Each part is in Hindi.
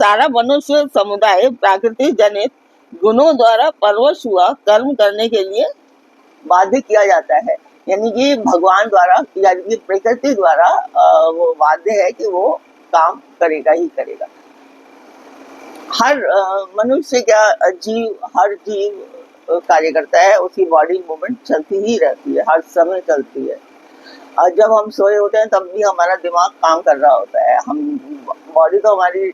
सारा मनुष्य समुदाय प्राकृतिक जनित गुणों द्वारा परवश हुआ कर्म करने के लिए बाध्य किया जाता है। यानी कि भगवान द्वारा, यानी कि प्रकृति द्वारा वो बाध्य है कि वो काम करेगा ही करेगा। हर मनुष्य क्या, हर जीव कार्य करता है, उसकी बॉडी मूवमेंट चलती ही रहती है, हर समय चलती है। और जब हम सोए होते हैं तब भी हमारा दिमाग काम कर रहा होता है। हम बॉडी तो हमारी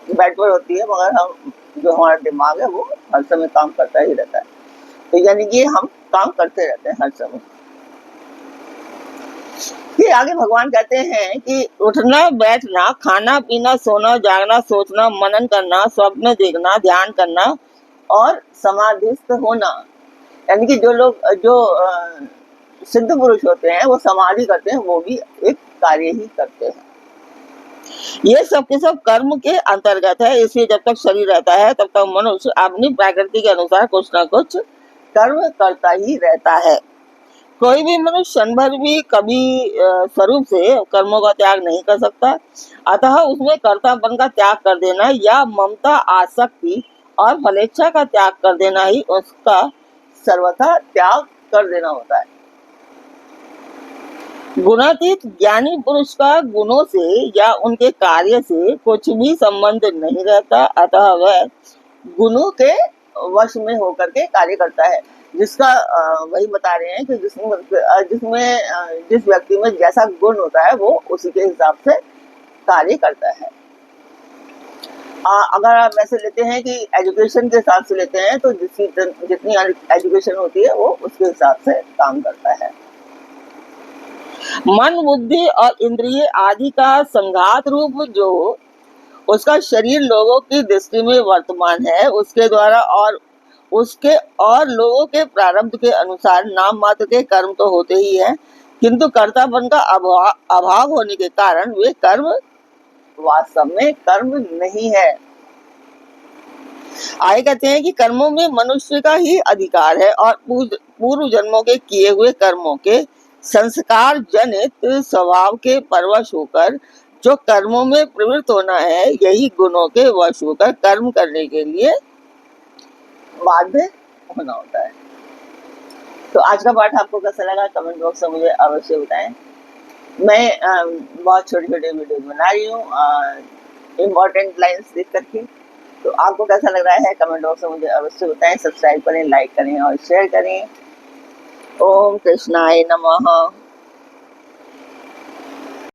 बेड पर होती है, मगर हम जो हमारा दिमाग है वो हर समय काम करता ही रहता है। तो यानी कि हम काम करते रहते हैं हर समय। फिर आगे भगवान कहते हैं कि उठना बैठना, खाना पीना, सोना जागना, सोचना, मनन करना, स्वप्न देखना, ध्यान करना और समाधिस्थ होना। यानी कि जो लोग जो सिद्ध पुरुष होते हैं वो समाधि करते हैं, वो भी एक कार्य ही करते हैं। ये सब के सब कर्म के अंतर्गत है। इसलिए जब तक शरीर रहता है तब तक मनुष्य अपनी प्रकृति के अनुसार कुछ न कुछ कर्म करता ही रहता है। कोई भी मनुष्य क्षण भर भी कभी स्वरूप से कर्मों का त्याग नहीं कर सकता। अतः उसमें कर्तापन का त्याग कर देना या ममता, आसक्ति और फलेच्छा का त्याग कर देना ही उसका सर्वथा त्याग कर देना होता है। गुणातीत ज्ञानी पुरुष का गुणों से या उनके कार्य से कुछ भी संबंध नहीं रहता। अतः वह गुणों के वश में होकर के कार्य करता है। जिसका वही बता रहे हैं कि जिस व्यक्ति में जैसा गुण होता है वो उसी के हिसाब से कार्य करता है। अगर आप ऐसे लेते हैं कि एजुकेशन के हिसाब से लेते हैं तो जितनी एजुकेशन होती है वो उसके हिसाब से काम करता है। मन, बुद्धि और इंद्रिय आदि का संघात रूप जो उसका शरीर लोगों की दृष्टि में वर्तमान है, उसके द्वारा और लोगों के प्रारब्ध के अनुसार नाम मात्र के कर्म तो होते ही हैं, किंतु कर्तापन का अभाव होने के कारण वे कर्म वास्तव में कर्म नहीं है। आगे कहते हैं कि कर्मों में मनुष्य का ही अधिकार है और पूर्व जन्मों के किए हुए कर्मों के संस्कार जनित स्वभाव के परवश होकर जो कर्मों में प्रवृत्त होना है, यही गुणों के वश होकर कर्म करने के लिए बाध्य होना होता है। तो आज का पाठ आपको कैसा लगा कमेंट बॉक्स में मुझे अवश्य बताएं। मैं बहुत छोटे छोटे वीडियो बना रही हूँ इम्पोर्टेंट लाइंस देख करके। तो आपको कैसा लग रहा है कमेंट बॉक्स में मुझे अवश्य बताएं। सब्सक्राइब करें, लाइक करें और शेयर करें। ओम कृष्णाय नमः।